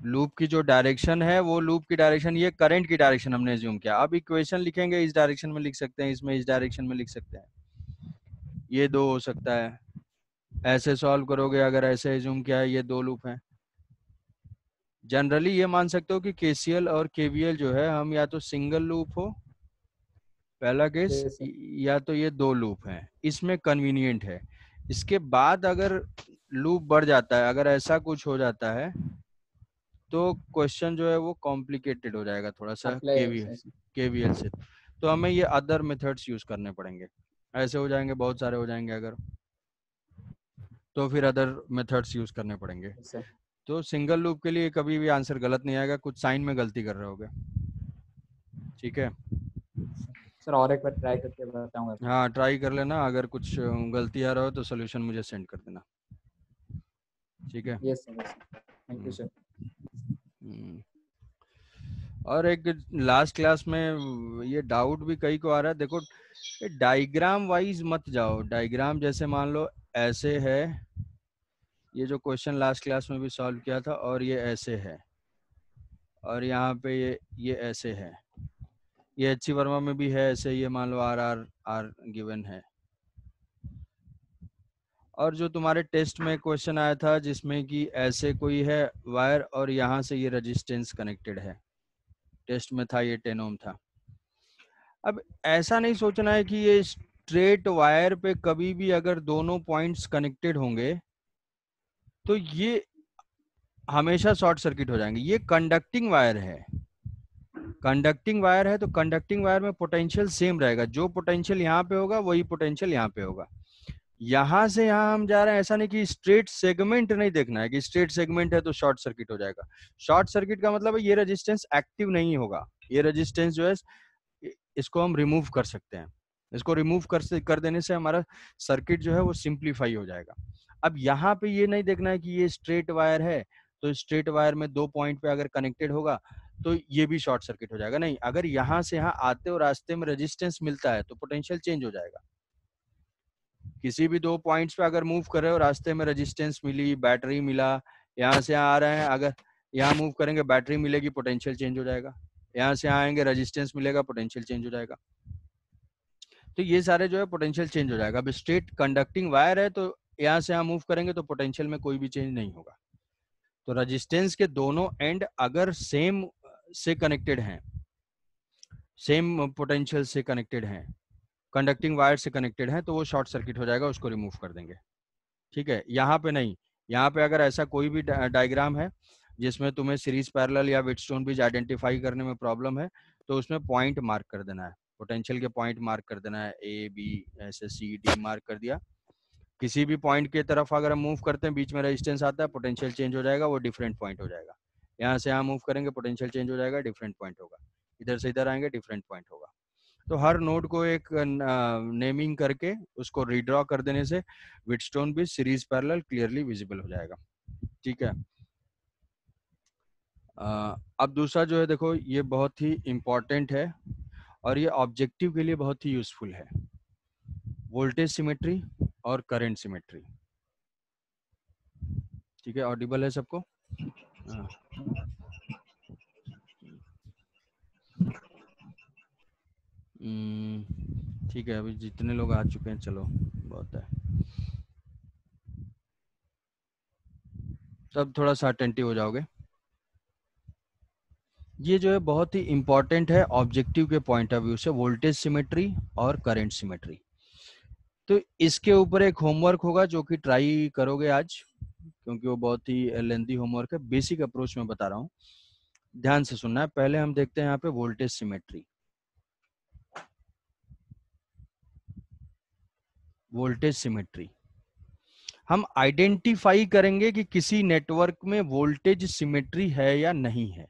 Loop की जो direction है वो लूप की डायरेक्शन, ये करंट की डायरेक्शन हमने एज्यूम किया। अब इक्वेशन लिखेंगे इस डायरेक्शन में लिख सकते हैं, इसमें इस डायरेक्शन में लिख सकते हैं, ये दो हो सकता है। ऐसे सॉल्व करोगे अगर ऐसे एज्यूम किया है, ये दो लूप हैं। जनरली ये मान सकते हो कि केसीएल और केवीएल जो है, हम या तो सिंगल लूप हो पहला केस, Yes, sir. या तो ये दो लूप हैं, इसमें कन्वीनियंट है। इसके बाद अगर लूप बढ़ जाता है, अगर ऐसा कुछ हो जाता है, तो क्वेश्चन जो है वो कॉम्प्लिकेटेड हो जाएगा थोड़ा सा Apply. केवीएल से। तो हमें ये अदर मेथड्स यूज करने पड़ेंगे। ऐसे हो जाएंगे, बहुत सारे हो जाएंगे अगर, तो फिर अदर मेथड्स यूज करने पड़ेंगे। Yes, sir. तो सिंगल लूप के लिए कभी भी आंसर गलत नहीं आएगा, कुछ साइन में गलती कर रहे होगे। ठीक है, सर और एक बार ट्राई करके बताऊंगा। हाँ ट्राई कर लेना, अगर कुछ गलती आ रहा हो तो सोल्यूशन मुझे सेंड कर देना। ठीक है। Yes sir, yes sir, thank you hmm, sir. Hmm. और एक लास्ट क्लास में ये डाउट भी कई को आ रहा है, देखो डायग्राम वाइज मत जाओ। डायग्राम जैसे मान लो ऐसे है, ये जो क्वेश्चन लास्ट क्लास में भी सॉल्व किया था, और ये ऐसे है, और यहाँ पे ये ऐसे है, ये एच वर्मा में भी है ऐसे, ये मान लो आर आर आर गिवन है। और जो तुम्हारे टेस्ट में क्वेश्चन आया था जिसमें कि ऐसे कोई है वायर और यहाँ से ये रेजिस्टेंस कनेक्टेड है, टेस्ट में था, ये 10 ओम था। अब ऐसा नहीं सोचना है कि ये स्ट्रेट वायर पे कभी भी अगर दोनों पॉइंट्स कनेक्टेड होंगे तो ये हमेशा शॉर्ट सर्किट हो जाएंगे। ये कंडक्टिंग वायर है, कंडक्टिंग वायर है, तो कंडक्टिंग वायर में पोटेंशियल सेम रहेगा, जो पोटेंशियल यहाँ पे होगा वही पोटेंशियल यहाँ पे होगा। यहाँ से यहाँ हम जा रहे हैं, ऐसा नहीं कि स्ट्रेट सेगमेंट नहीं देखना है कि स्ट्रेट सेगमेंट है तो शॉर्ट सर्किट हो जाएगा। शॉर्ट सर्किट का मतलब है ये रेजिस्टेंस एक्टिव नहीं होगा, ये रेजिस्टेंस जो है इसको हम रिमूव कर सकते हैं। इसको रिमूव कर देने से हमारा सर्किट जो है वो सिंप्लीफाई हो जाएगा। अब यहाँ पे ये नहीं देखना है कि ये स्ट्रेट वायर है तो स्ट्रेट वायर में दो पॉइंट पे अगर कनेक्टेड होगा तो ये भी शॉर्ट सर्किट हो जाएगा, नहीं। अगर यहाँ से यहाँ आते और रास्ते में रेजिस्टेंस मिलता है तो पोटेंशियल चेंज हो जाएगा। किसी भी दो पॉइंट्स पे अगर मूव कर रहे हो, रास्ते में रेजिस्टेंस मिली, बैटरी मिला, यहाँ से यहाँ आ रहे हैं, अगर यहाँ मूव करेंगे बैटरी मिलेगी, पोटेंशियल चेंज हो जाएगा। यहाँ से यहाँ आएंगे रेजिस्टेंस मिलेगा, पोटेंशियल चेंज हो जाएगा। तो ये सारे जो है पोटेंशियल चेंज हो जाएगा। अब स्ट्रेट कंडक्टिंग वायर है तो यहाँ से यहाँ मूव करेंगे तो पोटेंशियल में कोई भी चेंज नहीं होगा। तो रेजिस्टेंस के दोनों एंड अगर सेम से कनेक्टेड हैं, सेम पोटेंशियल से कनेक्टेड हैं, कंडक्टिंग वायर से कनेक्टेड हैं, तो वो शॉर्ट सर्किट हो जाएगा, उसको रिमूव कर देंगे। ठीक है, यहाँ पे नहीं। यहाँ पे अगर ऐसा कोई भी डायग्राम है जिसमें तुम्हें सीरीज पैरेलल या व्हीटस्टोन ब्रिज आइडेंटिफाई करने में प्रॉब्लम है, तो उसमें पॉइंट मार्क कर देना है, पोटेंशियल के पॉइंट मार्क कर देना है, ए बी ऐसे सी डी मार्क कर दिया। किसी भी पॉइंट की तरफ अगर हम मूव करते हैं, बीच में रेजिस्टेंस आता है, पोटेंशियल चेंज हो जाएगा, वो डिफरेंट पॉइंट हो जाएगा। यहाँ से यहाँ मूव करेंगे, पोटेंशियल चेंज हो जाएगा, डिफरेंट पॉइंट होगा। इधर से इधर आएंगे, डिफरेंट पॉइंट होगा। तो हर नोड को एक नेमिंग करके उसको रीड्रॉ कर देने से व्हीटस्टोन भी सीरीज पैरेलल क्लियरली विजिबल हो जाएगा। ठीक है। अब दूसरा जो है, देखो ये बहुत ही इंपॉर्टेंट है और ये ऑब्जेक्टिव के लिए बहुत ही यूजफुल है, वोल्टेज सिमेट्री और करंट सिमेट्री। ठीक है, ऑडिबल है सबको? हाँ। ठीक है, अभी जितने लोग आ चुके हैं चलो बहुत है, तब थोड़ा सा अटेंटिव हो जाओगे। ये जो है बहुत ही इंपॉर्टेंट है ऑब्जेक्टिव के पॉइंट ऑफ व्यू से, वोल्टेज सिमेट्री और करंट सिमेट्री। तो इसके ऊपर एक होमवर्क होगा जो कि ट्राई करोगे आज, क्योंकि वो बहुत ही लेंथी होमवर्क है। बेसिक अप्रोच में बता रहा हूँ, ध्यान से सुनना है। पहले हम देखते हैं यहाँ पे वोल्टेज सिमेट्री। वोल्टेज सिमेट्री हम आइडेंटिफाई करेंगे कि किसी नेटवर्क में वोल्टेज सिमेट्री है या नहीं है,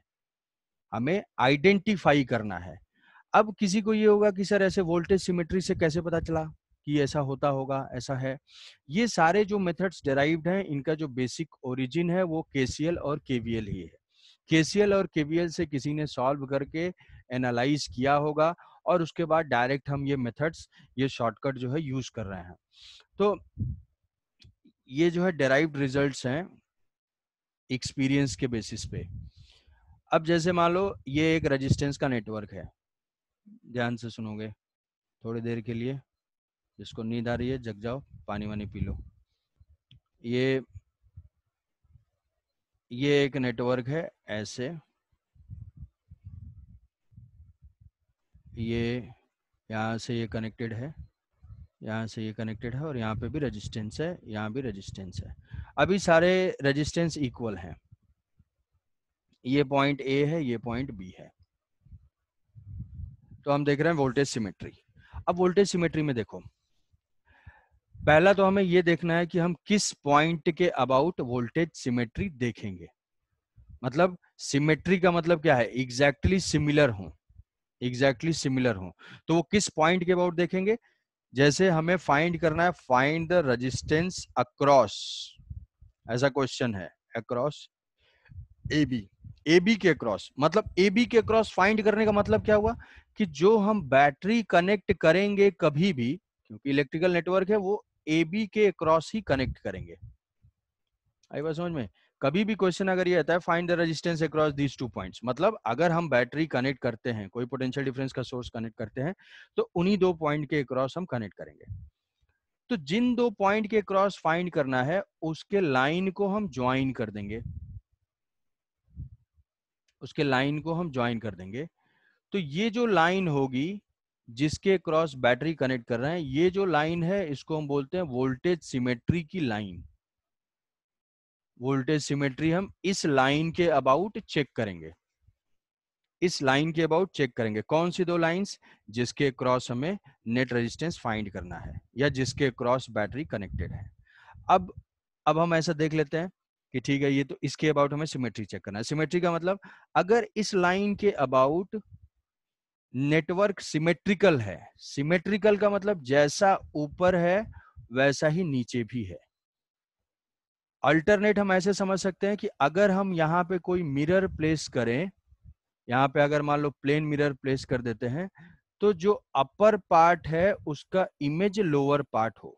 हमें आइडेंटिफाई करना है। अब किसी को ये होगा कि सर ऐसे वोल्टेज सिमेट्री से कैसे पता चला कि ऐसा होता होगा, ऐसा है। ये सारे जो मेथड्स डेराइव्ड हैं, इनका जो बेसिक ओरिजिन है वो केसीएल और केवीएल ही है। केसीएल और केवीएल से किसी ने सॉल्व करके एनालाइज किया होगा और उसके बाद डायरेक्ट हम ये मेथड्स, ये शॉर्टकट जो है यूज कर रहे हैं। तो ये जो है डेराइव्ड रिजल्ट्स हैं, एक्सपीरियंस के बेसिस पे। अब जैसे मान लो ये एक रेजिस्टेंस का नेटवर्क है, ध्यान से सुनोगे थोड़ी देर के लिए, जिसको नींद आ रही है जग जाओ, पानी वानी पी लो। ये एक नेटवर्क है ऐसे, ये यहाँ से ये कनेक्टेड है, यहाँ से ये कनेक्टेड है, और यहाँ पे भी रेजिस्टेंस है, यहाँ भी रेजिस्टेंस है। अभी सारे रेजिस्टेंस इक्वल हैं, ये पॉइंट ए है, ये पॉइंट बी है। तो हम देख रहे हैं वोल्टेज सिमेट्री। अब वोल्टेज सिमेट्री में देखो, पहला तो हमें ये देखना है कि हम किस पॉइंट के अबाउट वोल्टेज सिमेट्री देखेंगे। मतलब सिमेट्री का मतलब क्या है, एग्जैक्टली सिमिलर हो, एग्जैक्टली सिमिलर हो। तो वो किस पॉइंट के अबाउट देखेंगे, जैसे हमें फाइंड करना है, फाइंड द रेजिस्टेंस अक्रॉस, ऐसा क्वेश्चन है, अक्रॉस AB, AB के क्रॉस। मतलब AB के क्रॉस फाइंड करने का मतलब क्या हुआ कि जो हम बैटरी कनेक्ट करेंगे कभी भी, क्योंकि इलेक्ट्रिकल नेटवर्क है, वो AB के क्रॉस ही कनेक्ट करेंगे। आई बात समझ में? कभी भी क्वेश्चन अगर ये आता है find the resistance across these two points, मतलब अगर हम बैटरी कनेक्ट करते हैं, कोई पोटेंशियल डिफरेंस का सोर्स कनेक्ट करते हैं, तो उन्हीं दो पॉइंट के क्रॉस हम कनेक्ट करेंगे। तो जिन दो पॉइंट के क्रॉस फाइंड करना है, उसके लाइन को हम ज्वाइन कर देंगे, उसके लाइन को हम ज्वाइन कर देंगे। तो ये जो लाइन होगी जिसके क्रॉस बैटरी कनेक्ट कर रहे हैं, ये जो लाइन है इसको हम बोलते हैं वोल्टेज सिमेट्री की लाइन। वोल्टेज सिमेट्री हम इस लाइन के अबाउट चेक करेंगे, इस लाइन के अबाउट चेक करेंगे। कौन सी दो लाइंस, जिसके क्रॉस हमें नेट रेजिस्टेंस फाइंड करना है या जिसके क्रॉस बैटरी कनेक्टेड है। अब हम ऐसा देख लेते हैं कि ठीक है, ये तो इसके अबाउट हमें सिमेट्री चेक करना है। सिमेट्री का मतलब अगर इस लाइन के अबाउट नेटवर्क सिमेट्रिकल है, सिमेट्रिकल का मतलब जैसा ऊपर है वैसा ही नीचे भी है। अल्टरनेट हम ऐसे समझ सकते हैं कि अगर हम यहाँ पे कोई मिरर प्लेस करें, यहाँ पे अगर मान लो प्लेन मिरर प्लेस कर देते हैं, तो जो अपर पार्ट है उसका इमेज लोअर पार्ट हो,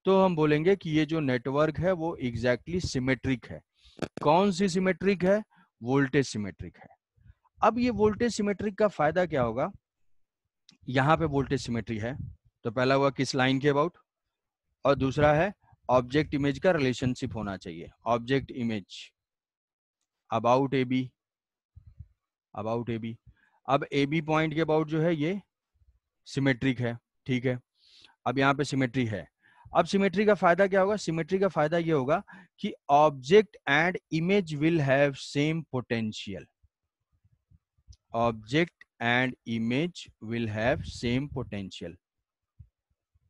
तो हम बोलेंगे कि ये जो नेटवर्क है वो एग्जैक्टली सिमेट्रिक है। कौन सी सिमेट्रिक है, वोल्टेज सिमेट्रिक है। अब ये वोल्टेज सिमेट्रिक का फायदा क्या होगा, यहाँ पे वोल्टेज सिमेट्री है, तो पहला हुआ किस लाइन के अबाउट, और दूसरा है ऑब्जेक्ट इमेज का रिलेशनशिप होना चाहिए, object image about A B, about A B. अब ए बी पॉइंट के अबाउट जो है ये सिमेट्रिक है, ठीक है। अब यहाँ पे सिमेट्री है। अब सिमेट्री का फायदा क्या होगा, सिमेट्री का फायदा ये होगा कि object and image will have same potential, object and image will have same potential,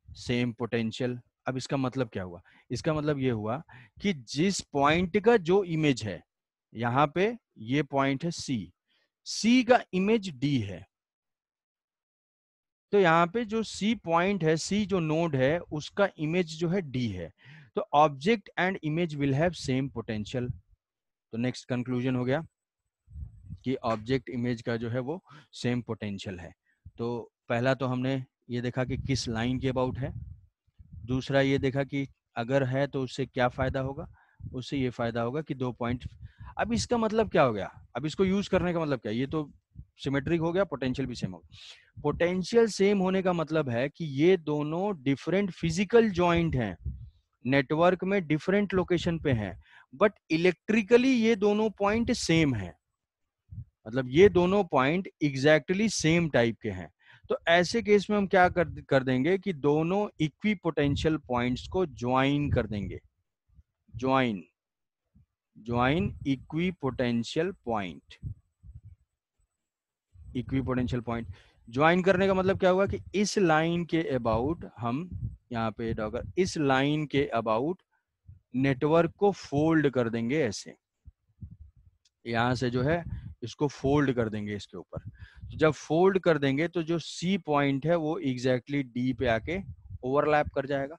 same potential. अब इसका मतलब क्या हुआ, इसका मतलब ये हुआ कि जिस पॉइंट का जो इमेज है, यहाँ पे ये पॉइंट है सी, सी का इमेज डी है, तो यहाँ पे जो सी पॉइंट है, सी जो नोड है, उसका इमेज जो है डी है। तो object and image will have same potential. तो नेक्स्ट कंक्लूजन हो गया कि ऑब्जेक्ट इमेज का जो है वो सेम पोटेंशियल है। तो पहला तो हमने ये देखा कि किस लाइन के अबाउट है, दूसरा ये देखा कि अगर है तो उससे क्या फायदा होगा, उससे ये फायदा होगा कि दो पॉइंट। अब इसका मतलब क्या हो गया, अब इसको यूज करने का मतलब क्या, ये तो सिमेट्रिक हो गया, पोटेंशियल भी सेम हो गया। पोटेंशियल सेम होने का मतलब है कि ये दोनों डिफरेंट फिजिकल जॉइंट हैं, नेटवर्क में डिफरेंट लोकेशन पे हैं, बट इलेक्ट्रिकली ये दोनों पॉइंट सेम हैं, मतलब ये दोनों पॉइंट एग्जैक्टली सेम टाइप के हैं। तो ऐसे केस में हम क्या कर देंगे कि दोनों इक्वी पोटेंशियल पॉइंट्स को ज्वाइन कर देंगे, join, join equi potential point, equi potential point join करने का मतलब क्या हुआ कि इस लाइन के अबाउट हम यहाँ पे अगर इस लाइन के अबाउट नेटवर्क को फोल्ड कर देंगे, ऐसे यहां से जो है इसको फोल्ड कर देंगे इसके ऊपर। तो जब फोल्ड कर देंगे तो जो सी पॉइंट है वो एग्जैक्टली डी पे आके ओवरलैप कर जाएगा।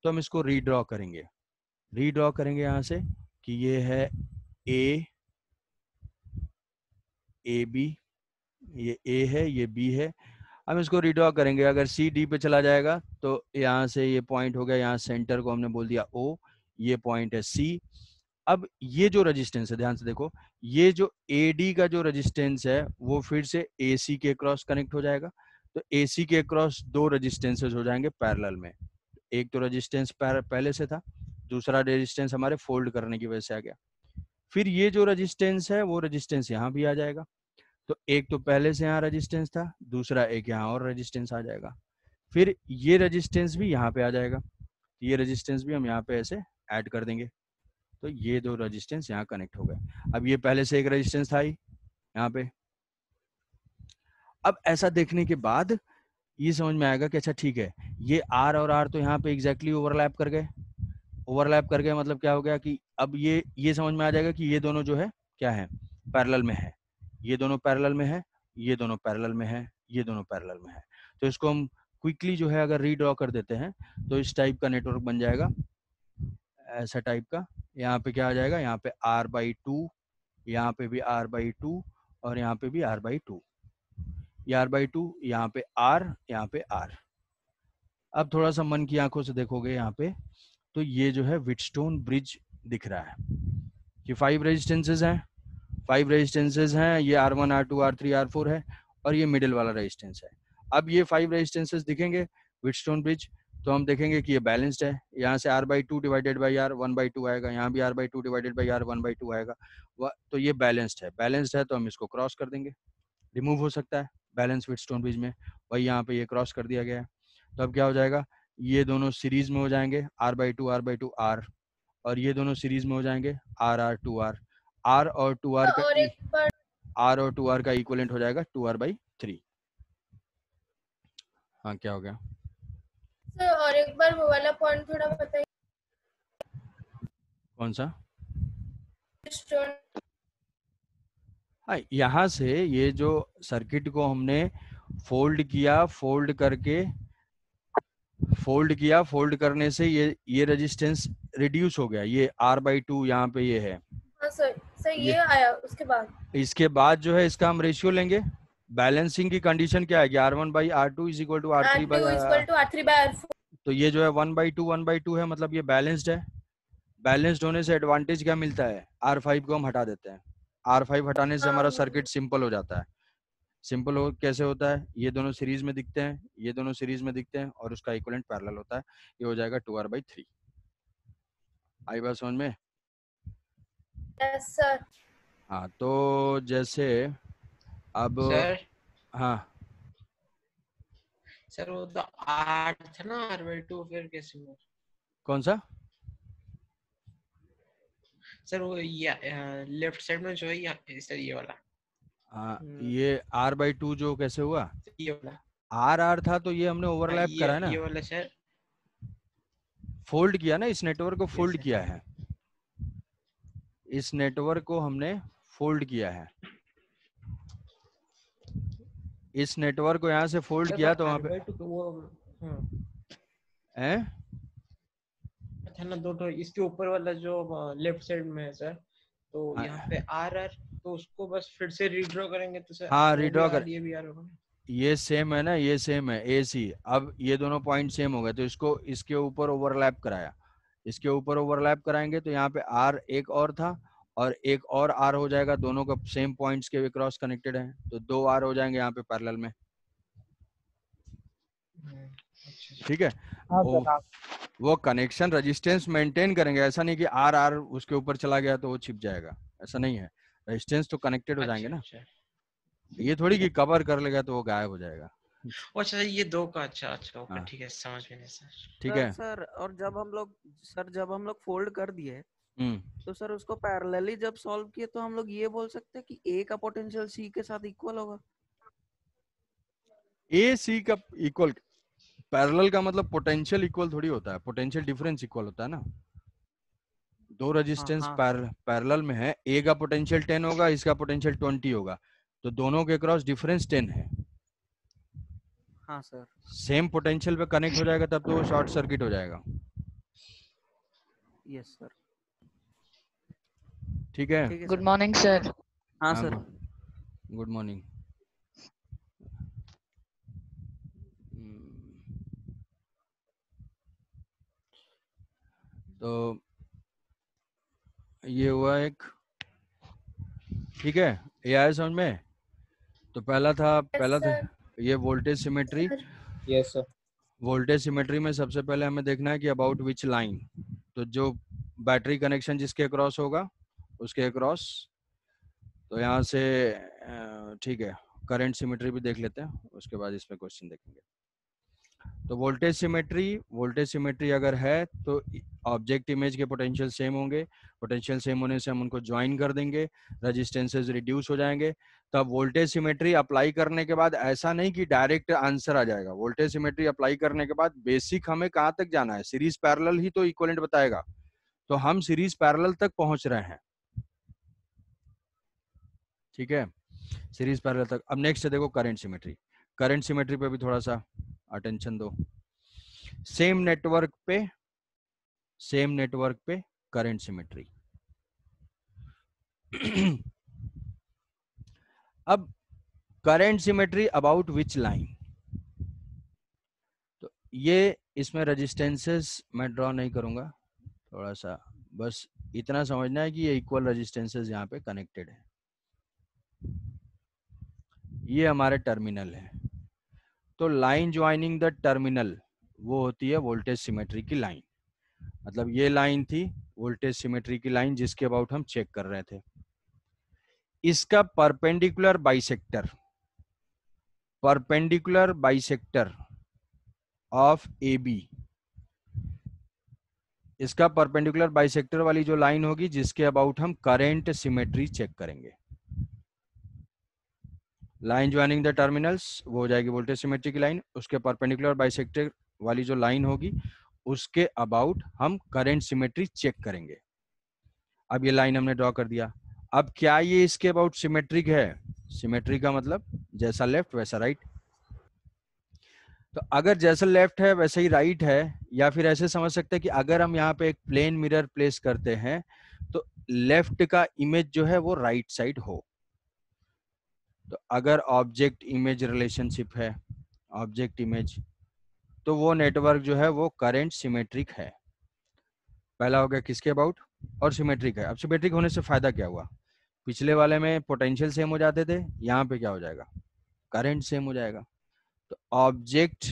तो हम इसको रीड्रॉ करेंगे, रीड्रॉ करेंगे यहां से कि ये है ए, ए बी, ये ए है, ये बी है। हम इसको रीड्रॉ करेंगे, अगर सी डी पे चला जाएगा तो यहाँ से ये पॉइंट हो गया, यहाँ सेंटर को हमने बोल दिया ओ, ये पॉइंट है सी। अब ये जो रेजिस्टेंस है, ध्यान से देखो, ये जो AD का जो रेजिस्टेंस है वो फिर से AC के क्रॉस कनेक्ट हो जाएगा। तो AC के क्रॉस दो रेजिस्टेंसेस हो जाएंगे पैरेलल में। एक तो रेजिस्टेंस पहले से था, दूसरा रेजिस्टेंस हमारे फोल्ड करने की वजह से आ गया। फिर ये जो रेजिस्टेंस है वो रेजिस्टेंस यहाँ भी आ जाएगा। तो एक तो पहले से यहाँ रेजिस्टेंस था, दूसरा एक यहाँ और रेजिस्टेंस आ जाएगा। फिर ये रेजिस्टेंस भी यहाँ पे आ जाएगा, ये रेजिस्टेंस भी हम यहाँ पे ऐसे ऐड कर देंगे। तो ये दो रेजिस्टेंस यहाँ कनेक्ट हो गए। अब ये पहले से एक रेजिस्टेंस था ही यहाँ पे। अब ऐसा देखने के बाद ये समझ में आएगा कि अच्छा ठीक है, ये R और R तो यहाँ पे एग्जैक्टली ओवरलैप कर गए। ओवरलैप कर गए मतलब क्या हो गया कि अब ये समझ में आ जाएगा कि ये दोनों जो है क्या है, पैरेलल में है। ये दोनों पैरेलल में है, ये दोनों पैरेलल में है, ये दोनों पैरेलल में है। तो इसको हम क्विकली जो है अगर रीड्रॉ कर देते हैं तो इस टाइप का नेटवर्क बन जाएगा, ऐसा टाइप का। यहाँ पे क्या आ जाएगा, यहाँ पे R/2, यहाँ पे भी R/2 और यहाँ पे भी R/2, ये R/2, यहाँ पे R, यहाँ पे R। अब थोड़ा सा मन की आंखों से देखोगे यहाँ पे तो ये जो है व्हीटस्टोन ब्रिज दिख रहा है कि 5 रेजिस्टेंसेज हैं, 5 रेजिस्टेंसेज हैं, ये R1, R2, R3, R4 है और ये मिडिल वाला रेजिस्टेंस है। अब ये 5 रेजिस्टेंसेज दिखेंगे व्हीटस्टोन ब्रिज, तो हम देखेंगे कि ये बैलेंस्ड है। यहाँ से R/2 डिवाइडेड बाई R 1/2 आएगा, यहाँ भी R/2 डिवाइडेड बाई R 1/2 आएगा। तो ये बैलेंस्ड है, बैलेंस्ड है तो हम इसको क्रॉस कर देंगे, रिमूव हो सकता है बैलेंस व्हीटस्टोन ब्रिज में। वही यहाँ पे ये क्रॉस कर दिया गया है। तो अब क्या हो जाएगा, ये दोनों सीरीज में हो जाएंगे R/2 R/2 R, और ये दोनों सीरीज में हो जाएंगे R 2 R। R और 2R का और एक बार R और 2R का इक्वलेंट हो जाएगा 2R/3। हाँ क्या हो गया सर, और एक बार वो वाला पॉइंट थोड़ा बताइए। कौन सा? स्टोन हाँ, यहाँ से ये जो सर्किट को हमने फोल्ड किया, फोल्ड करके फोल्ड किया, फोल्ड करने से ये रेजिस्टेंस रिड्यूस हो गया, ये R/2 यहाँ पे ये है। हाँ सर, सर ये ये आया उसके बाद इसके बाद जो है इसका हम रेशियो लेंगे। बैलेंसिंग की कंडीशन क्या है कि R1/R2 is equal to R3 R2 equal to R3/R4। तो ये जो है 1/2 है, मतलब ये बैलेंस्ड है। बैलेंस्ड होने से एडवांटेज क्या मिलता है, R5 को हम हटा देते हैं। R5 हटाने से हमारा सर्किट सिंपल हो जाता है। सिंपल हो कैसे होता है, ये दोनों सीरीज में दिखते हैं, ये दोनों सीरीज में दिखते हैं और उसका इक्विवेलेंट पैरेलल होता है। ये हो जाएगा 2R/3। आई बात समझ में? Yes sir. हाँ तो जैसे अब सर हाँ सर वो तो 8 था ना R/2, फिर कैसे हुआ? कौन सा? सर वो लेफ्ट साइड में जो है सर ये वाला हाँ ये R/2 जो कैसे हुआ, ये वाला R था तो ये हमने ओवरलैप करा है ना, ये वाला सर फोल्ड किया ना, इस नेटवर्क को फोल्ड सर। किया है, इस नेटवर्क को हमने फोल्ड किया है। इस नेटवर्क को यहाँ से फोल्ड किया तो वहां पे R/2 तो वो है था ना, दो इसके ऊपर वाला जो लेफ्ट साइड में है सर, तो हाँ। यहाँ पे R तो उसको बस फिर से रीड्रॉ करेंगे तो सर हाँ वो भी रीड्रॉ कर, R, ये भी R होगा। ये सेम है ना, ये सेम है AC। अब ये दोनों पॉइंट सेम हो गए तो इसको इसके ऊपर ओवरलैप कराया, इसके ऊपर ओवरलैप कराएंगे तो यहाँ पे R एक और था और एक और R हो जाएगा, दोनों का सेम पॉइंट्स के क्रॉस कनेक्टेड है तो 2 R हो जाएंगे यहाँ पे पैरेलल में। अच्छा ठीक है, हाँ सर, हाँ। वो कनेक्शन रेजिस्टेंस मेंटेन करेंगे, ऐसा नहीं कि R उसके ऊपर चला गया तो वो छिप जाएगा, ऐसा नहीं है। रेजिस्टेंस तो कनेक्टेड हो जाएंगे ना, अच्छा। ये थोड़ी कि कवर कर लेगा तो वो गायब हो जाएगा। अच्छा ये दो का, अच्छा ओके हाँ ठीक है, समझ में नहीं सर। ठीक सर है। सर और जब हम लोग फोल्ड कर दिए तो सर उसको पैरेलली जब सॉल्व किए तो हम लोग ये बोल सकते हैं कि ए का पोटेंशियल सी के साथ इक्वल होगा। AC का इक्वल, पैरेलल का मतलब पोटेंशियल इक्वल थोड़ी होता है, पोटेंशियल डिफरेंस इक्वल होता है ना। दो रेजिस्टेंस हाँ पैरेलल में है, A का पोटेंशियल 10 होगा, इसका पोटेंशियल 20 होगा, तो दोनों के क्रॉस डिफरेंस 10 है। हाँ सर। सेम पोटेंशियल पे कनेक्ट हो जाएगा तब तो वो शॉर्ट सर्किट हो जाएगा। Yes sir. ठीक है, ठीक है गुड सर। Morning sir. हाँ सर। Good morning. तो ये हुआ एक, ठीक है, ये आया समझ में। तो पहला था ये voltage symmetry. Yes sir. Voltage symmetry में सबसे पहले हमें देखना है कि अबाउट विच लाइन, तो जो बैटरी कनेक्शन जिसके अक्रॉस होगा उसके अक्रॉस। तो यहाँ से ठीक है, करंट सिमेट्री भी देख लेते हैं, उसके बाद इस पे क्वेश्चन देखेंगे। तो वोल्टेज सिमेट्री अगर है तो ऑब्जेक्ट इमेज के पोटेंशियल सेम होंगे, पोटेंशियल सेम होने से हम उनको ज्वाइन कर देंगे, रेजिस्टेंसेस रिड्यूस हो जाएंगे। तब वोल्टेज सिमेट्री अप्लाई करने के बाद ऐसा नहीं कि डायरेक्ट आंसर आ जाएगा। वोल्टेज सिमेट्री अप्लाई करने के बाद बेसिक हमें कहाँ तक जाना है, सीरीज पैरेलल ही तो इक्विवेलेंट बताएगा, तो हम सीरीज पैरेलल तक पहुंच रहे हैं, ठीक है, सीरीज पैरेलल तक। अब नेक्स्ट है देखो करंट सिमेट्री। करंट सिमेट्री पे भी थोड़ा सा अटेंशन दो। सेम नेटवर्क पे करंट सिमेट्री। अब current symmetry about which line, तो ये इसमें रेजिस्टेंसेस मैं ड्रॉ नहीं करूंगा, थोड़ा सा बस इतना समझना है कि ये इक्वल रेजिस्टेंसेस यहाँ पे कनेक्टेड है। ये हमारे टर्मिनल है, तो लाइन ज्वाइनिंग द टर्मिनल वो होती है वोल्टेज सिमेट्री की लाइन। मतलब ये लाइन थी वोल्टेज सिमेट्री की लाइन जिसके अबाउट हम चेक कर रहे थे। इसका perpendicular bisector of A B, इसका परपेंडिकुलर बाइसेक्टर वाली जो लाइन होगी जिसके अबाउट हम करंट सिमेट्री चेक करेंगे। लाइन ज्वाइनिंग द टर्मिनल्स वो हो जाएगी वोल्टेज सिमेट्री की लाइन, उसके परपेंडिकुलर बाइसेक्टर वाली जो लाइन होगी उसके अबाउट हम करंट सिमेट्री चेक करेंगे। अब ये लाइन हमने ड्रॉ कर दिया। अब क्या ये इसके अबाउट सिमेट्रिक है? सिमेट्री का मतलब जैसा लेफ्ट वैसा राइट। तो अगर जैसा लेफ्ट है वैसा ही राइट है, या फिर ऐसे समझ सकते हैं कि अगर हम यहाँ पे एक प्लेन मिरर प्लेस करते हैं तो लेफ्ट का इमेज जो है वो राइट साइड हो। तो अगर ऑब्जेक्ट इमेज रिलेशनशिप है, ऑब्जेक्ट इमेज, तो वो नेटवर्क जो है वो करंट सिमेट्रिक है। पहला हो गया किसके अबाउट, और सिमेट्रिक है। अब सिमेट्रिक होने से फायदा क्या हुआ? पिछले वाले में पोटेंशियल सेम हो जाते थे, यहाँ पे क्या हो जाएगा, करंट सेम हो जाएगा। तो object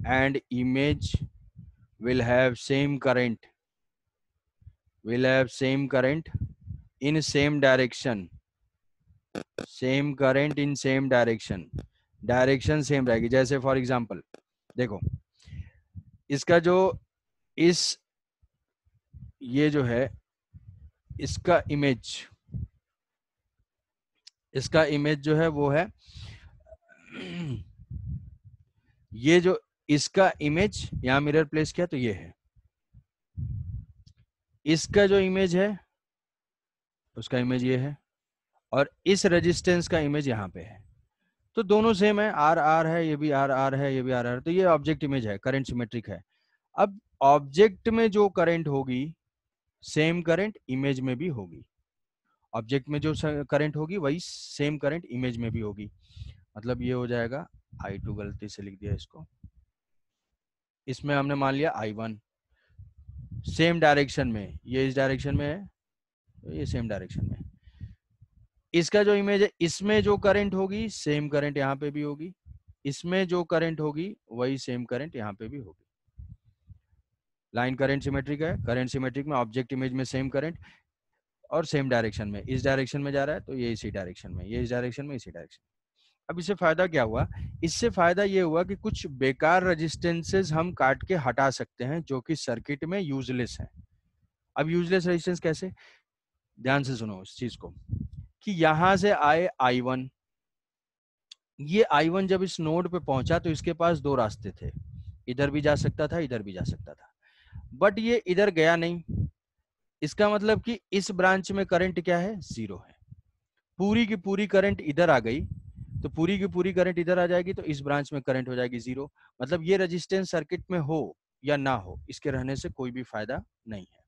and image will have same current in same direction, same current in same direction, direction same रहेगी। जैसे फॉर एग्जांपल देखो, इसका जो ये जो है इसका इमेज जो है वो है ये जो इसका इमेज यहां मिरर प्लेस किया तो ये है, इसका जो इमेज है उसका इमेज ये है, और इस रेजिस्टेंस का इमेज यहाँ पे है। तो दोनों सेम है, आर आर है, ये भी आर आर है, ये भी आर आर, तो ये ऑब्जेक्ट इमेज है, करंट सिमेट्रिक है। अब ऑब्जेक्ट में जो करंट होगी सेम करंट इमेज में भी होगी, ऑब्जेक्ट में जो करंट होगी वही सेम करंट इमेज में भी होगी। मतलब ये हो जाएगा I2, गलती से लिख दिया इसको, इसमें हमने मान लिया I1, सेम डायरेक्शन में, ये इस डायरेक्शन में है तो ये सेम डायरेक्शन में। इसका जो इमेज है इसमें जो करंट होगी सेम करंट यहाँ पे भी होगी, इसमें जो करंट होगी वही सेम करंट यहाँ पे भी होगी। लाइन करंट सिमेट्रिक है, करंट सिमेट्रिक में ऑब्जेक्ट इमेज में सेम करंट और सेम डायरेक्शन में, इस डायरेक्शन में जा रहा है तो ये इसी डायरेक्शन में, ये इस डायरेक्शन में, इसी डायरेक्शन। अब इससे फायदा क्या हुआ? इससे फायदा ये हुआ कि कुछ बेकार रेजिस्टेंसेस हम काट के हटा सकते हैं जो कि सर्किट में यूजलेस है। अब यूजलेस रेजिस्टेंस कैसे? ध्यान से सुनो इस चीज को, कि यहां से आए I1, ये I1 जब इस नोड पे पहुंचा तो इसके पास दो रास्ते थे, इधर भी जा सकता था, इधर भी जा सकता था, बट ये इधर गया नहीं। इसका मतलब कि इस ब्रांच में करंट क्या है, 0 है। पूरी की पूरी करंट इधर आ गई तो पूरी की पूरी करंट इधर आ जाएगी, तो इस ब्रांच में करंट हो जाएगी 0। मतलब ये रेजिस्टेंस सर्किट में हो या ना हो, इसके रहने से कोई भी फायदा नहीं है।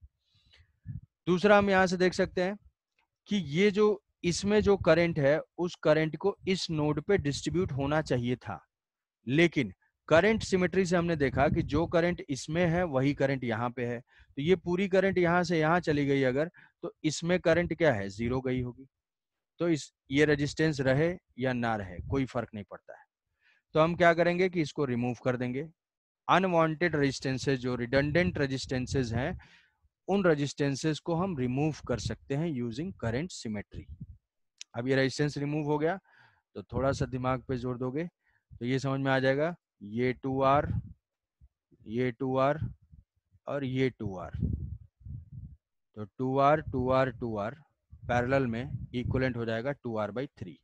दूसरा हम यहां से देख सकते हैं कि ये जो इसमें जो करंट है उस करंट को इस नोड पे डिस्ट्रीब्यूट होना चाहिए था, लेकिन करंट सिमेट्री से हमने देखा कि जो करंट इसमें है वही करंट यहाँ पे है, तो ये पूरी करंट यहाँ से यहाँ चली गई अगर, तो इसमें करंट क्या है, जीरो गई होगी। तो ये रेजिस्टेंस रहे या ना रहे कोई फर्क नहीं पड़ता है। तो हम क्या करेंगे कि इसको रिमूव कर देंगे। अनवांटेड रेजिस्टेंसेज, जो रिडंडेंट रेजिस्टेंसेज हैं, उन रेजिस्टेंसेज को हम रिमूव कर सकते हैं यूजिंग करंट सिमेट्री। अब ये रेजिस्टेंस रिमूव हो गया, तो थोड़ा सा दिमाग पे जोर दोगे तो ये समझ में आ जाएगा, ये 2R, ये 2R और ये 2R, तो 2R 2R 2R पैरेलल में इक्विवेलेंट हो जाएगा 2R/3।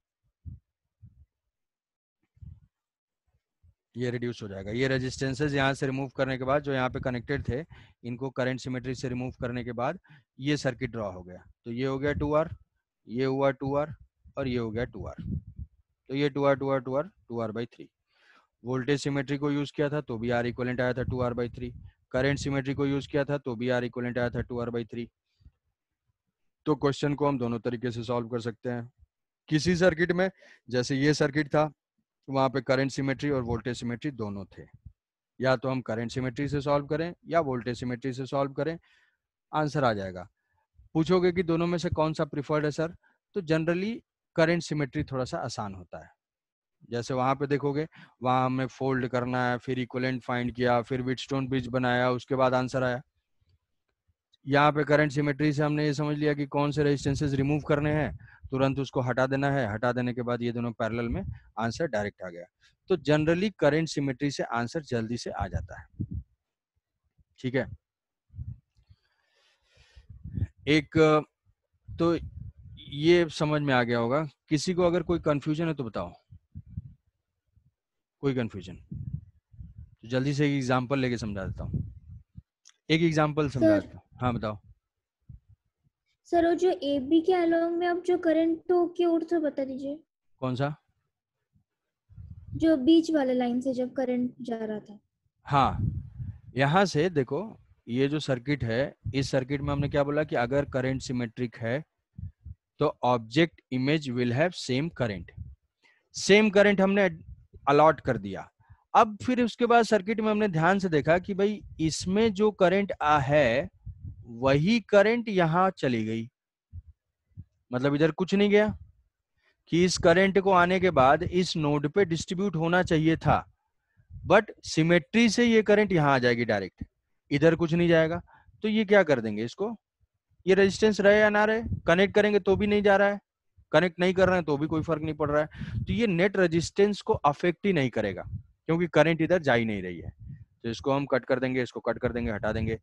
ये रिड्यूस हो जाएगा। ये रेजिस्टेंसेज यहाँ से रिमूव करने के बाद, जो यहाँ पे कनेक्टेड थे, इनको करंट सिमेट्री से रिमूव करने के बाद ये सर्किट ड्रॉ हो गया। तो ये हो गया 2R, ये हुआ 2R और ये हो गया 2R। तो ये 2R 2R 2R 2R/3। Voltage symmetry को यूज किया था तो भी R इक्विवेलेंट आया था 2R/3। करंट सिमेट्री को यूज किया था तो भी R इक्विवेलेंट आया था 2R/3। तो क्वेश्चन को हम दोनों तरीके से सॉल्व कर सकते हैं। किसी सर्किट में, जैसे ये सर्किट था, वहां पे करंट सिमेट्री और वोल्टेज सिमेट्री दोनों थे, या तो हम करंट सिमेट्री से सॉल्व करें या वोल्टेज सिमेट्री से सॉल्व करें, आंसर आ जाएगा। पूछोगे कि दोनों में से कौन सा प्रिफर्ड है सर, तो जनरली करंट सिमेट्री थोड़ा सा आसान होता है। जैसे वहां पे देखोगे, वहां हमें फोल्ड करना है, फिर इक्विवेलेंट फाइंड किया, फिर व्हीटस्टोन ब्रिज बनाया, उसके बाद आंसर आया। यहाँ पे करंट सिमेट्री से हमने ये समझ लिया कि कौन से रेजिस्टेंसेस रिमूव करने हैं, तुरंत उसको हटा देना है, हटा देने के बाद ये दोनों पैरेलल में, आंसर डायरेक्ट आ गया। तो जनरली करंट सिमेट्री से आंसर जल्दी से आ जाता है। ठीक है, एक तो ये समझ में आ गया होगा। किसी को अगर कोई कंफ्यूजन है तो बताओ, कोई कंफ्यूजन तो जल्दी से एक एग्जांपल लेके समझा देता हूँ। एक एग्जांपल समझा देता हूँ। हाँ बताओ सर। वो जो ए बी के अलोंग में आप जो करंट तो की ओर से बता दीजिए, कौन सा, जो बीच वाले लाइन से जब करंट जा रहा था। हाँ, यहाँ से देखो, ये जो सर्किट है, इस सर्किट में हमने क्या बोला कि अगर करंट सिमेट्रिक है तो object image will have same current. Same current हमने अलॉट कर दिया। अब फिर उसके बाद सर्किट में हमने ध्यान से देखा कि भाई इसमें जो करंट है वही करंट यहां चली गई, मतलब इधर कुछ नहीं गया, कि इस करंट को आने के बाद इस नोड पे डिस्ट्रीब्यूट होना चाहिए था, बट सिमेट्री से ये करंट यहां आ जाएगी डायरेक्ट, इधर कुछ नहीं जाएगा। तो ये क्या कर देंगे, इसको, ये रेजिस्टेंस रहे या ना रहे, कनेक्ट करेंगे तो भी नहीं जा रहा है, कनेक्ट नहीं कर रहे हैं तो भी कोई फर्क नहीं पड़ रहा है, तो ये नेट रेजिस्टेंस को अफेक्ट ही नहीं करेगा, क्योंकि करंट इधर जा ही नहीं रही है। तो इसको हम कट कर देंगे, इसको कट कर देंगे, हटा देंगे।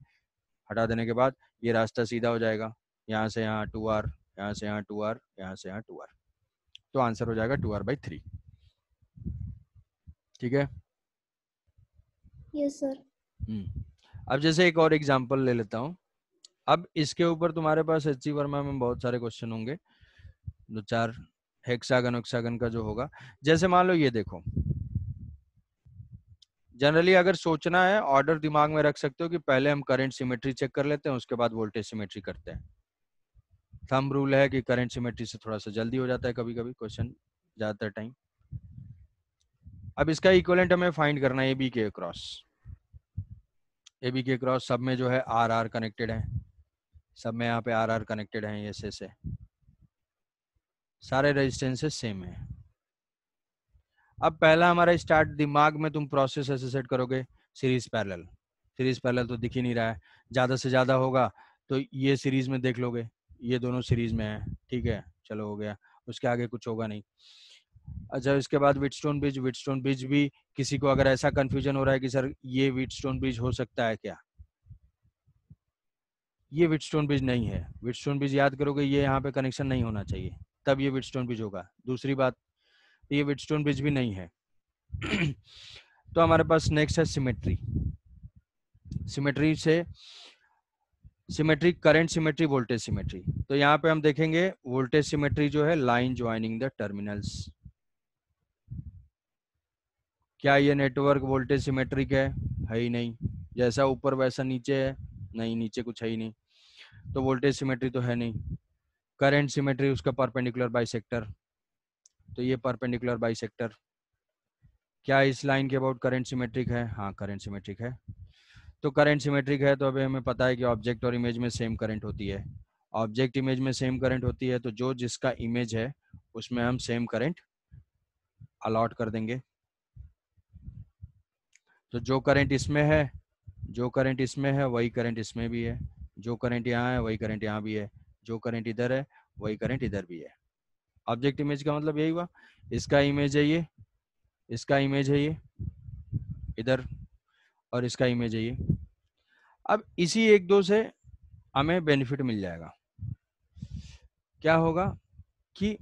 हटा देने के बाद ये रास्ता सीधा हो जाएगा, यहाँ से यहाँ 2R, यहाँ से यहाँ 2R, यहाँ से यहाँ 2R, तो आंसर हो जाएगा 2R/3। ठीक है, यस सर। अब जैसे एक और एग्जांपल ले लेता हूँ। अब इसके ऊपर तुम्हारे पास एच.सी. वर्मा में बहुत सारे क्वेश्चन होंगे, 2-4 हेक्सागन का जो होगा। जैसे मान लो ये देखो, जनरली अगर सोचना है, ऑर्डर दिमाग में रख सकते हो कि पहले हम करंट सिमेट्री चेक कर लेते हैं, उसके बाद वोल्टेज सिमेट्री करते हैं। थंब रूल है कि करंट सिमेट्री से थोड़ा सा जल्दी हो जाता है कभी कभी क्वेश्चन, ज्यादातर टाइम। अब इसका इक्विवेलेंट हमें फाइंड करना है AB के अक्रॉस। AB के अक्रॉस सब में जो है RR कनेक्टेड है, सब में यहाँ पे RR कनेक्टेड है, ऐसे सारे रेजिस्टेंसेस सेम है। अब पहला हमारा स्टार्ट, दिमाग में तुम प्रोसेस ऐसे सेट करोगे, सीरीज पैरेलल। सीरीज पैरेलल तो दिख ही नहीं रहा है, ज्यादा से ज्यादा होगा तो ये सीरीज में देख लोगे, ये दोनों सीरीज में है, ठीक है, चलो हो गया, उसके आगे कुछ होगा नहीं। अच्छा, इसके बाद व्हीटस्टोन ब्रिज। व्हीटस्टोन ब्रिज भी किसी को अगर ऐसा कंफ्यूजन हो रहा है कि सर ये व्हीटस्टोन ब्रिज हो सकता है क्या, ये व्हीटस्टोन ब्रिज नहीं है। व्हीटस्टोन ब्रिज याद करोगे, ये यहाँ पे कनेक्शन नहीं होना चाहिए, तब ये व्हीटस्टोन ब्रिज होगा। दूसरी बात, ये व्हीटस्टोन ब्रिज भी नहीं है। तो हमारे पास नेक्स्ट है सिमेट्री। सिमेट्री से symmetry, current symmetry, voltage symmetry. तो यहाँ पे हम देखेंगे वोल्टेज सिमेट्री जो है, लाइन ज्वाइनिंग द टर्मिनल्स। क्या ये नेटवर्क वोल्टेज सिमेट्रिक है ही नहीं, जैसा ऊपर वैसा नीचे है, नहीं, नीचे कुछ है ही नहीं, तो वोल्टेज सिमेट्री तो है नहीं। करंट सिमेट्री, उसका परपेंडिकुलर बाइसेक्टर, तो ये परपेंडिकुलर बाइसेक्टर। क्या इस लाइन के अबाउट करंट सिमेट्रिक है? हाँ करंट सिमेट्रिक है। तो करंट सिमेट्रिक है तो अभी हमें पता है कि ऑब्जेक्ट और इमेज में सेम करंट होती है। ऑब्जेक्ट इमेज में सेम करंट होती है तो जो जिसका इमेज है उसमें हम सेम करंट अलॉट कर देंगे। तो जो करंट इसमें है, जो करंट इसमें है वही करंट इसमें भी है, जो करंट यहाँ है वही करंट यहाँ भी है, जो करंट इधर है वही करंट इधर भी है। ऑब्जेक्ट इमेज का मतलब यही हुआ, इसका इमेज है ये, इसका इमेज है ये इधर, और इसका इमेज है ये। अब इसी एक दो से हमें बेनिफिट मिल जाएगा। क्या होगा कि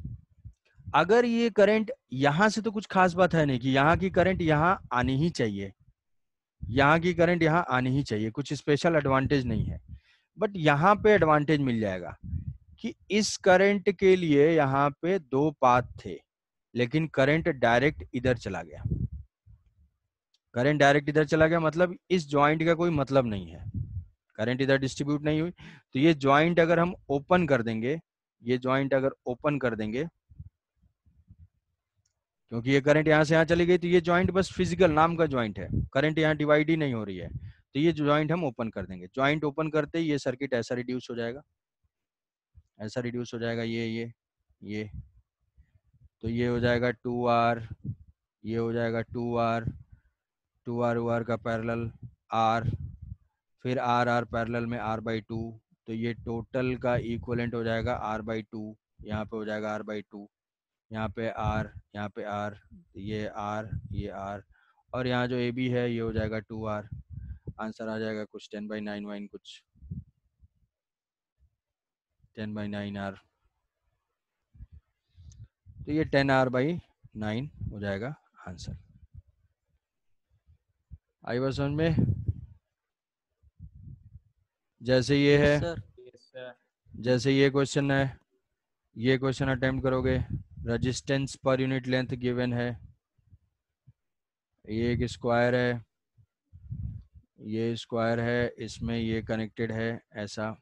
अगर ये करंट यहां से, तो कुछ खास बात है नहीं कि यहाँ की करंट यहाँ आनी ही चाहिए, यहाँ की करंट यहाँ आनी ही चाहिए, कुछ स्पेशल एडवांटेज नहीं है। बट यहाँ पे एडवांटेज मिल जाएगा कि इस करंट के लिए यहाँ पे दो पाथ थे, लेकिन करंट डायरेक्ट इधर चला गया। करंट डायरेक्ट इधर चला गया मतलब इस जॉइंट का कोई मतलब नहीं है, करंट इधर डिस्ट्रीब्यूट नहीं हुई। तो ये जॉइंट अगर हम ओपन कर देंगे, ये जॉइंट अगर ओपन कर देंगे, क्योंकि ये करंट यहाँ से यहाँ चली गई, तो ये जॉइंट बस फिजिकल नाम का जॉइंट है, करंट यहाँ डिवाइड ही नहीं हो रही है। तो ये जॉइंट हम ओपन कर देंगे। जॉइंट ओपन करते ही ये सर्किट ऐसा रिड्यूस हो जाएगा, ऐसा रिड्यूस हो जाएगा, ये तो ये हो जाएगा 2R, ये हो जाएगा 2R, 2R OR का पैरेलल R, फिर R पैरेलल में R/2। तो ये टोटल का इक्विवेलेंट हो जाएगा R/2, यहाँ पे हो जाएगा R/2, यहाँ पे R, यहाँ पे R, ये R, ये R, और यहाँ जो AB है ये हो जाएगा 2R। आंसर आ जाएगा कुछ 10/9 वाइन, कुछ 10/9R। तो ये 10R/9 हो जाएगा आंसर। आई बात समझ में? जैसे ये है, सर जैसे ये क्वेश्चन है, ये क्वेश्चन अटेम्प्ट करोगे, resistance per unit length given है, ये एक स्क्वायर है, ये स्क्वायर है, इसमें ये कनेक्टेड है ऐसा,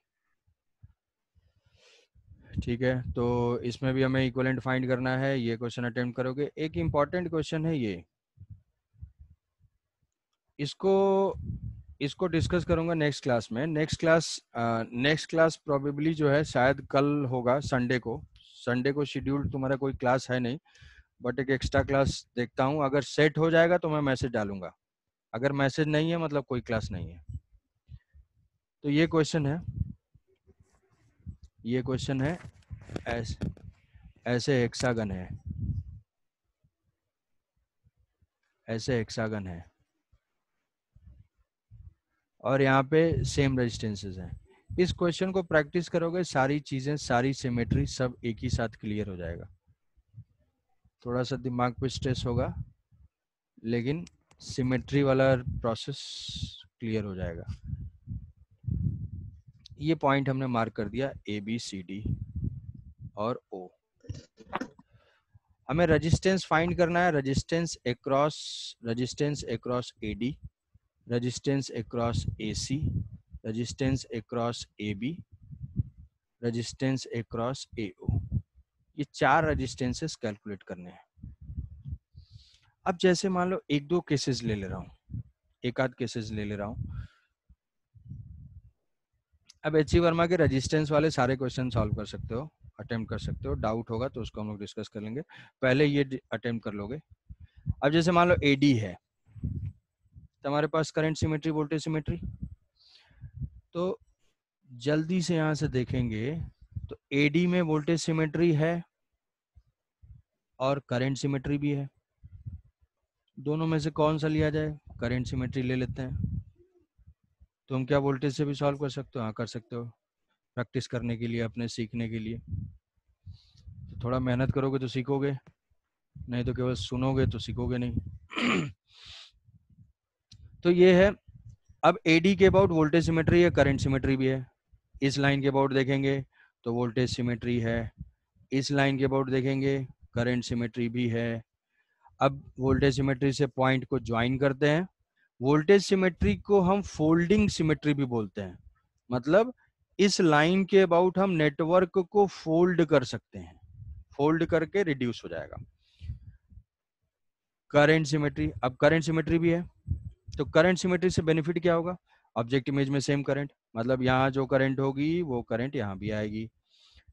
ठीक है। तो इसमें भी हमें इक्विवेलेंट फाइंड करना है, ये क्वेश्चन अटेम्प्ट करोगे। एक इम्पॉर्टेंट क्वेश्चन है ये, इसको डिस्कस करूंगा नेक्स्ट क्लास में। नेक्स्ट क्लास प्रोबेबली जो है शायद कल होगा, संडे को शेड्यूल्ड तुम्हारा कोई क्लास है नहीं, बट एक एक्स्ट्रा क्लास देखता हूँ। अगर सेट हो जाएगा तो मैं मैसेज डालूंगा, अगर मैसेज नहीं है मतलब कोई क्लास नहीं है। तो ये क्वेश्चन है, ये क्वेश्चन है ऐसे हेक्सागन है, ऐसे हेक्सागन है, और यहाँ पे सेम रेजिस्टेंसेस हैं। इस क्वेश्चन को प्रैक्टिस करोगे, सारी चीजें, सारी सिमेट्री सब एक ही साथ क्लियर हो जाएगा। थोड़ा सा दिमाग पे स्ट्रेस होगा, लेकिन सिमेट्री वाला प्रोसेस क्लियर हो जाएगा। ये पॉइंट हमने मार्क कर दिया, ABCD और O। हमें रेजिस्टेंस फाइंड करना है, resistance across AD, resistance across AC, resistance across AB, resistance across AO। ये 4 रेजिस्टेंसेस कैलकुलेट करने हैं। अब जैसे मान लो एक दो केसेस ले ले रहा हूँ, एक आध केसेस ले ले रहा हूँ। अब HC वर्मा के रेजिस्टेंस वाले सारे क्वेश्चन सॉल्व कर सकते हो, अटेम्प्ट कर सकते हो। डाउट होगा तो उसको हम लोग डिस्कस कर लेंगे, पहले ये अटेम्प्ट कर लोगे। अब जैसे मान लो AD है, तुम्हारे पास करंट सिमेट्री, वोल्टेज सिमेट्री, तो जल्दी से यहां से देखेंगे तो AD में वोल्टेज सिमेट्री है और करंट सिमेट्री भी है। दोनों में से कौन सा लिया जाए? करंट सिमेट्री ले लेते हैं। तुम क्या वोल्टेज से भी सॉल्व कर सकते हो? हाँ कर सकते हो, प्रैक्टिस करने के लिए, अपने सीखने के लिए। तो थोड़ा मेहनत करोगे तो सीखोगे, नहीं तो केवल सुनोगे तो सीखोगे नहीं। तो ये है। अब AD के अबाउट वोल्टेज सिमेट्री है, करंट सिमेट्री भी है। इस लाइन के अबाउट देखेंगे तो वोल्टेज सिमेट्री है, इस लाइन के अबाउट देखेंगे करंट सिमेट्री भी है। अब वोल्टेज सिमेट्री से पॉइंट को ज्वाइन करते हैं। वोल्टेज सिमेट्री को हम फोल्डिंग सिमेट्री भी बोलते हैं, मतलब इस लाइन के अबाउट हम नेटवर्क को फोल्ड कर सकते हैं, फोल्ड करके रिड्यूस हो जाएगा। करंट सिमेट्री, अब करंट सिमेट्री भी है, तो करंट सिमेट्री से बेनिफिट क्या होगा, ऑब्जेक्ट इमेज में सेम करंट, मतलब यहाँ जो करंट होगी वो करंट यहाँ भी आएगी।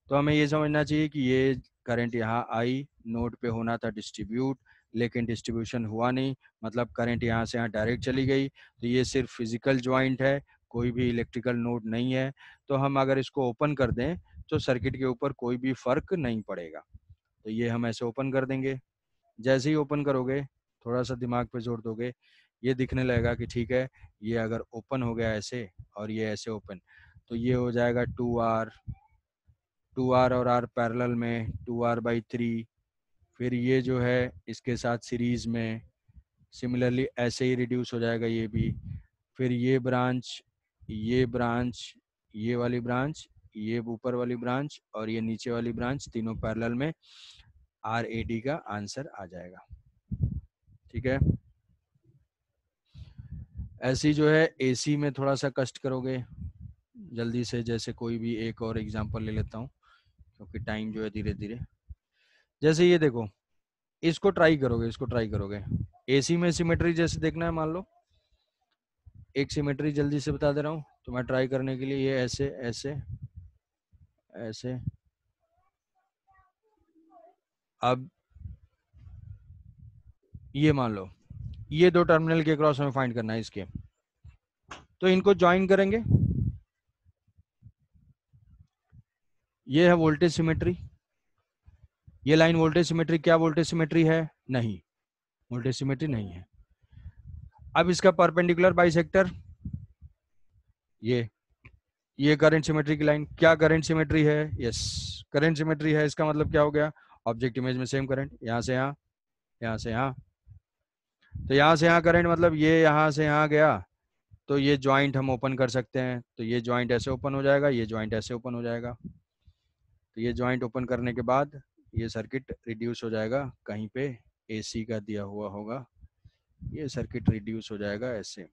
तो हमें ये समझना चाहिए कि ये करंट यहाँ आई, नोड पे होना था डिस्ट्रीब्यूट, लेकिन डिस्ट्रीब्यूशन हुआ नहीं, मतलब करंट यहाँ से यहाँ डायरेक्ट चली गई, तो ये सिर्फ फिजिकल ज्वाइंट है, कोई भी इलेक्ट्रिकल नोड नहीं है। तो हम अगर इसको ओपन कर दें तो सर्किट के ऊपर कोई भी फर्क नहीं पड़ेगा। तो ये हम ऐसे ओपन कर देंगे, जैसे ही ओपन करोगे थोड़ा सा दिमाग पे जोर दोगे, ये दिखने लगेगा कि ठीक है, ये अगर ओपन हो गया ऐसे और ये ऐसे ओपन, तो ये हो जाएगा 2R, 2R और R पैरेलल में 2R/3, फिर ये जो है इसके साथ सीरीज में, सिमिलरली ऐसे ही रिड्यूस हो जाएगा ये भी, फिर ये ब्रांच, ये ब्रांच, ये वाली ब्रांच, ये ऊपर वाली ब्रांच और ये नीचे वाली ब्रांच, तीनों पैरेलल में, RAD का आंसर आ जाएगा। ठीक है, ऐसी जो है AC में थोड़ा सा कष्ट करोगे, जल्दी से, जैसे कोई भी एक और एग्जांपल ले लेता हूँ क्योंकि टाइम जो है धीरे धीरे, जैसे ये देखो, इसको ट्राई करोगे, इसको ट्राई करोगे, AC में सिमेट्री जैसे देखना है, मान लो एक सिमेट्री जल्दी से बता दे रहा हूँ, तो मैं ट्राई करने के लिए ये ऐसे ऐसे ऐसे, अब ये मान लो ये दो टर्मिनल के क्रॉस में फाइंड करना है इसके, तो इनको ज्वाइन करेंगे, ये है वोल्टेज सिमेट्री, ये लाइन वोल्टेज सिमेट्री, क्या वोल्टेज सिमेट्री है, नहीं, वोल्टेज सिमेट्री नहीं है। अब इसका परपेंडिकुलर बाइसेक्टर, ये करंट सिमेट्री की लाइन, क्या करंट सिमेट्री है, यस करंट सिमेट्री है, इसका मतलब क्या हो गया, ऑब्जेक्ट इमेज में सेम करंट, यहाँ से यहाँ, यहाँ से यहाँ, तो यहाँ से यहाँ करंट, मतलब ये यहाँ से यहाँ गया, तो ये ज्वाइंट हम ओपन कर सकते हैं, तो ये ज्वाइंट ऐसे ओपन हो जाएगा, ये ज्वाइंट ऐसे ओपन हो जाएगा, तो ये ज्वाइंट ओपन करने के बाद ये सर्किट रिड्यूस हो जाएगा, कहीं पे AC का दिया हुआ होगा, ये सर्किट रिड्यूस हो जाएगा ऐसे,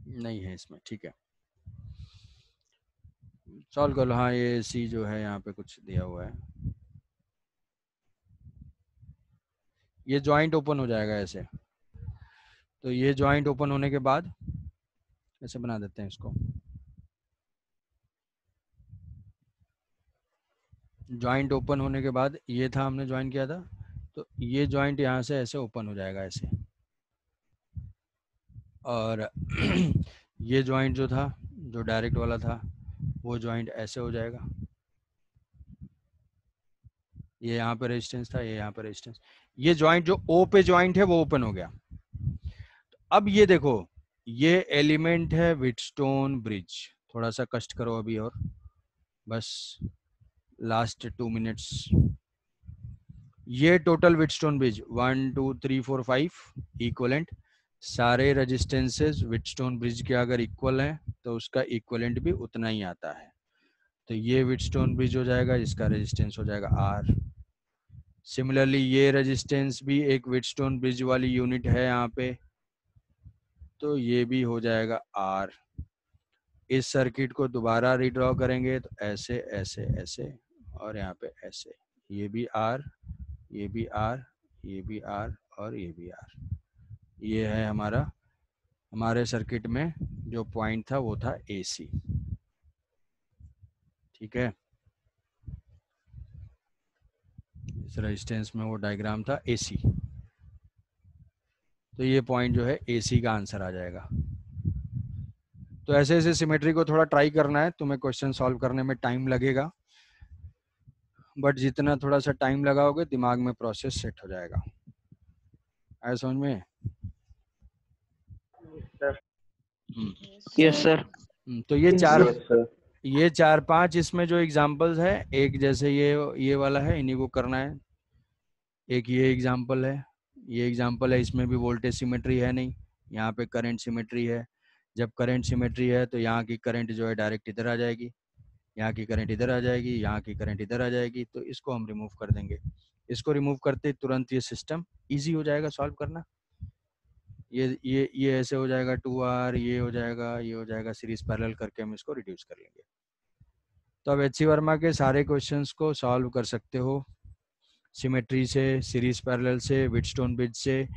नहीं है इसमें, ठीक है सॉल्व कर लो। हाँ ये AC जो है यहाँ पे कुछ दिया हुआ है, ये ज्वाइंट ओपन हो जाएगा ऐसे, तो ये ज्वाइंट ओपन होने के बाद ऐसे बना देते हैं इसको, ज्वाइंट ओपन होने के बाद ये था, हमने ज्वाइन किया था, तो ये ज्वाइंट यहाँ से ऐसे ओपन हो जाएगा ऐसे, और ये ज्वाइंट जो था, जो डायरेक्ट वाला था, वो ज्वाइंट ऐसे हो जाएगा, ये यहाँ पे रेजिस्टेंस था, ये यहाँ पे रेजिस्टेंस, ये ज्वाइंट जो O पे ज्वाइंट है वो ओपन हो गया। अब ये देखो, ये एलिमेंट है व्हीटस्टोन ब्रिज, थोड़ा सा कष्ट करो अभी और बस लास्ट 2 मिनट्स, ये टोटल व्हीटस्टोन ब्रिज 1 2 3 4 5 इक्वलेंट, सारे रेजिस्टेंसेस व्हीटस्टोन ब्रिज के अगर इक्वल हैं तो उसका इक्वलेंट भी उतना ही आता है, तो ये व्हीटस्टोन ब्रिज हो जाएगा, इसका रेजिस्टेंस हो जाएगा R। सिमिलरली ये रेजिस्टेंस भी एक व्हीटस्टोन ब्रिज वाली यूनिट है यहाँ पे, तो ये भी हो जाएगा R। इस सर्किट को दोबारा रिड्रॉ करेंगे तो ऐसे ऐसे ऐसे और यहाँ पे ऐसे, ये भी R, ये भी R, ये भी R और ये भी R, ये है हमारे सर्किट में जो पॉइंट था वो था AC। ठीक है, इस रेजिस्टेंस में वो डायग्राम था AC, तो ये पॉइंट जो है AC का आंसर आ जाएगा। तो ऐसे ऐसे सिमेट्री को थोड़ा ट्राई करना है, तुम्हें क्वेश्चन सॉल्व करने में टाइम लगेगा, बट जितना थोड़ा सा टाइम लगाओगे दिमाग में प्रोसेस सेट हो जाएगा, आया समझ में? Yes sir. तो ये चार पांच इसमें जो एग्जांपल्स है, एक जैसे ये वाला है, इन्हीं को करना है, एक ये एग्जांपल है, ये एग्जांपल है, इसमें भी वोल्टेज सिमेट्री है नहीं, यहाँ पे करंट सिमेट्री है, जब करंट सिमेट्री है तो यहाँ की करंट जो है डायरेक्ट इधर आ जाएगी, यहाँ की करंट इधर आ जाएगी, यहाँ की करंट इधर आ जाएगी, तो इसको हम रिमूव कर देंगे, इसको रिमूव करते तुरंत ये सिस्टम इजी हो जाएगा सॉल्व करना, ये ऐसे हो जाएगा 2R, ये हो जाएगा सीरीज पैरेलल करके हम इसको रिड्यूस कर लेंगे। तो अब HC वर्मा के सारे क्वेश्चंस को सॉल्व कर सकते हो, सिमेट्री से, सीरीज पैरेलल से, व्हीटस्टोन ब्रिज से।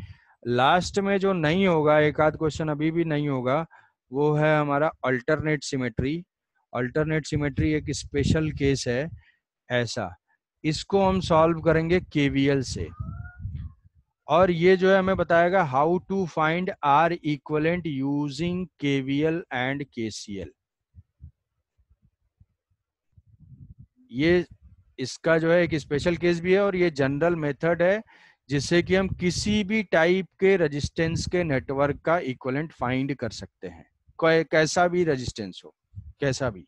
लास्ट में जो नहीं होगा, एक आध क्वेश्चन अभी भी नहीं होगा, वो है हमारा अल्टरनेट सिमेट्री। अल्टरनेट सिमेट्री एक स्पेशल केस है ऐसा, इसको हम सॉल्व करेंगे केवीएल से। और ये जो है हमें बताएगा how to find R equivalent using KVL and KCL. ये इसका जो है एक स्पेशल केस भी है और ये जनरल मेथड है जिससे कि हम किसी भी टाइप के रेजिस्टेंस के नेटवर्क का इक्विवेलेंट फाइंड कर सकते हैं, कैसा भी रेजिस्टेंस हो, कैसा भी।